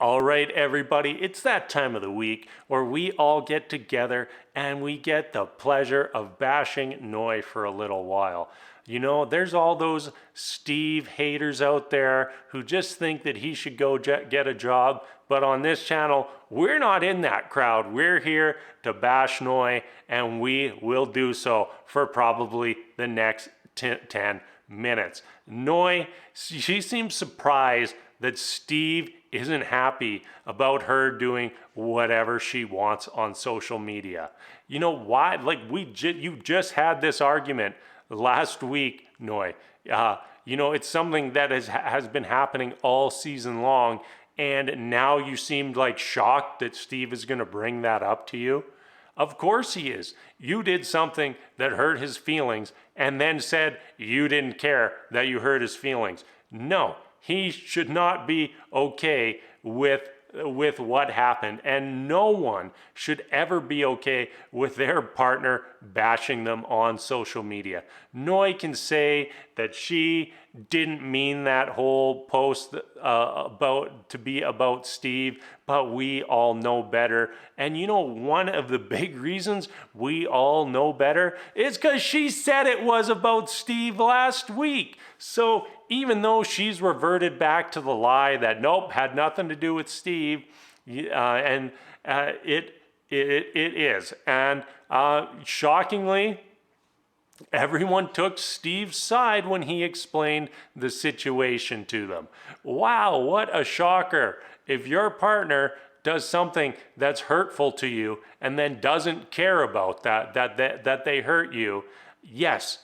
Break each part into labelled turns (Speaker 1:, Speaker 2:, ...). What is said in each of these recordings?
Speaker 1: All right, everybody, it's that time of the week where we all get together and we get the pleasure of bashing Noi for a little while. You know, there's all those Steve haters out there who just think that he should go get a job, but on this channel, we're not in that crowd. We're here to bash Noi, and we will do so for probably the next 10 minutes. Noi, she seems surprised that Steve isn't happy about her doing whatever she wants on social media. You know why? Like you just had this argument last week, Noi. You know, it's something that has been happening all season long, and now you seemed like shocked that Steve is going to bring that up to you. Of course he is. You did something that hurt his feelings and then said you didn't care that you hurt his feelings. No, he should not be okay with what happened, and no one should ever be okay with their partner bashing them on social media. Noi can say that she didn't mean that whole post about Steve, but we all know better. And you know, one of the big reasons we all know better is because she said it was about Steve last week. So even though she's reverted back to the lie that nope, had nothing to do with Steve, it is. And shockingly, everyone took Steve's side when he explained the situation to them. Wow, what a shocker. If your partner does something that's hurtful to you and then doesn't care about that they hurt you, yes,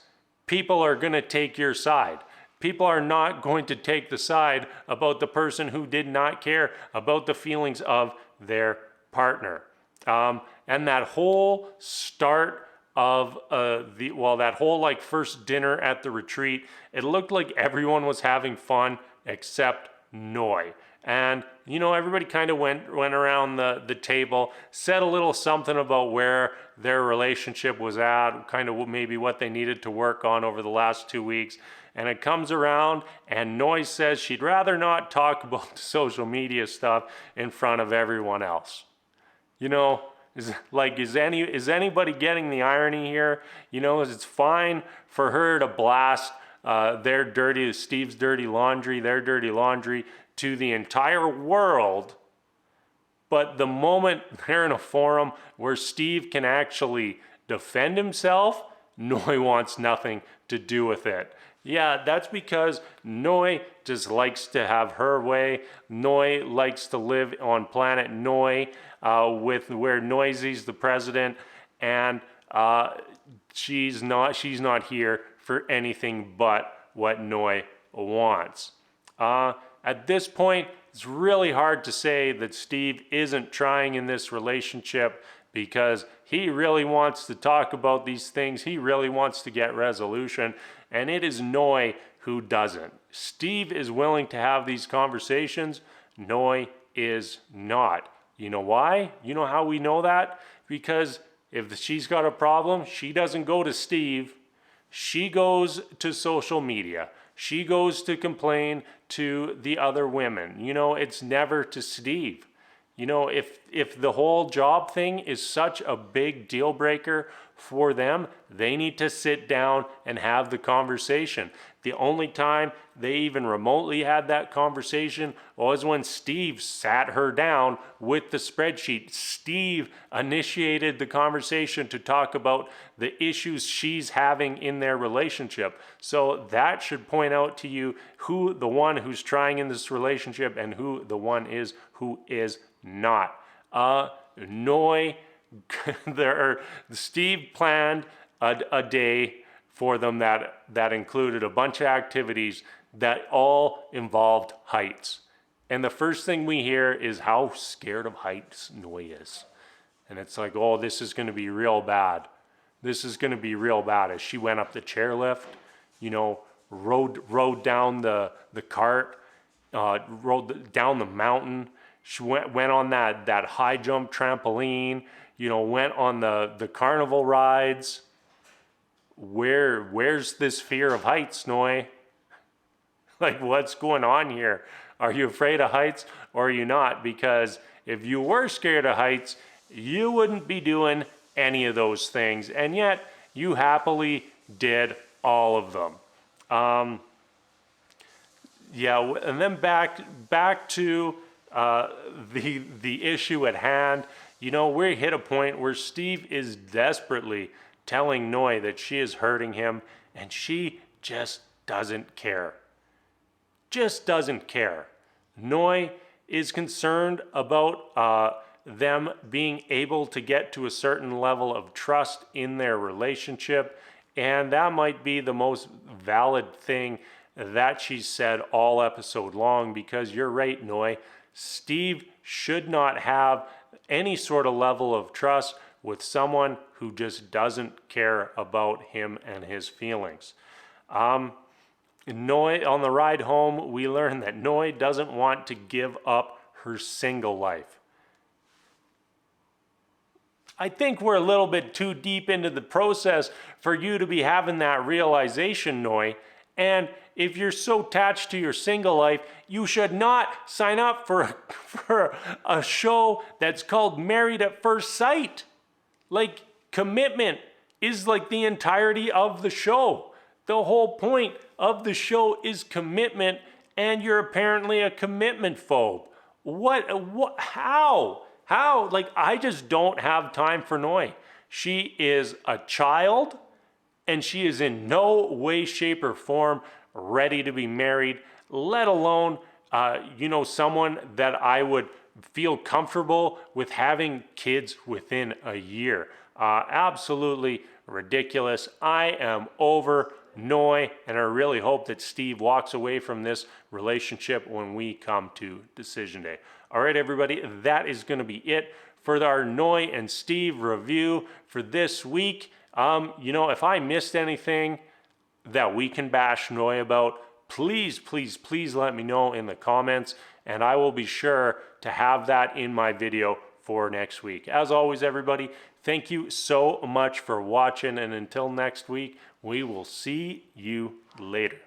Speaker 1: people are going to take your side. People are not going to take the side about the person who did not care about the feelings of their partner. And that whole start of that whole like first dinner at the retreat, it looked like everyone was having fun except Noi. And you know, everybody kind of went around the table, said a little something about where their relationship was at, kind of maybe what they needed to work on over the last 2 weeks. And it comes around and Noi says she'd rather not talk about the social media stuff in front of everyone else. You know, is anybody getting the irony here? You know, it's fine for her to blast Steve's dirty laundry, their dirty laundry to the entire world. But the moment they're in a forum where Steve can actually defend himself, Noi wants nothing to do with it. Yeah, that's because Noi just likes to have her way. Noi likes to live on planet Noi, where Noisy's the president, and she's not here for anything but what Noi wants. At this point, it's really hard to say that Steve isn't trying in this relationship because he really wants to talk about these things. He really wants to get resolution, and it is Noi who doesn't. Steve is willing to have these conversations. Noi is not. You know why? You know how we know that? Because if she's got a problem, she doesn't go to Steve. She goes to social media. She goes to complain to the other women. You know, it's never to Steve. You know, if the whole job thing is such a big deal breaker for them, they need to sit down and have the conversation. The only time they even remotely had that conversation was when Steve sat her down with the spreadsheet. Steve initiated the conversation to talk about the issues she's having in their relationship. So that should point out to you who the one who's trying in this relationship and who the one is who is not. Noi, Steve planned a day for them that included a bunch of activities that all involved heights. And the first thing we hear is how scared of heights Noi is. And it's like, oh, this is going to be real bad. This is going to be real bad. As she went up the chairlift, you know, rode down the cart, rode down the mountain. She went on that high jump trampoline, you know, went on the carnival rides. Where's this fear of heights, Noi? Like, what's going on here? Are you afraid of heights or are you not? Because if you were scared of heights, you wouldn't be doing any of those things. And yet, you happily did all of them. Yeah, and then back to the issue at hand. You know, we hit a point where Steve is desperately telling Noi that she is hurting him, and she just doesn't care. Just doesn't care. Noi is concerned about them being able to get to a certain level of trust in their relationship, and that might be the most valid thing that she's said all episode long, because you're right, Noi. Steve should not have any sort of level of trust with someone who just doesn't care about him and his feelings. Noi, on the ride home, we learn that Noi doesn't want to give up her single life. I think we're a little bit too deep into the process for you to be having that realization, Noi. And if you're so attached to your single life, you should not sign up for a show that's called Married at First Sight. Like, commitment is like the entirety of the show. The whole point of the show is commitment, and you're apparently a commitment phobe. How? Like, I just don't have time for Noi. She is a child, and she is in no way, shape, or form ready to be married, let alone, someone that I would feel comfortable with having kids within a year. Absolutely ridiculous. I am over Noi, and I really hope that Steve walks away from this relationship when we come to decision day. All right, everybody, that is going to be it for our Noi and Steve review for this week. If I missed anything that we can bash Noi about, please let me know in the comments, and I will be sure to have that in my video for next week. As always, everybody, thank you so much for watching, and until next week, we will see you later.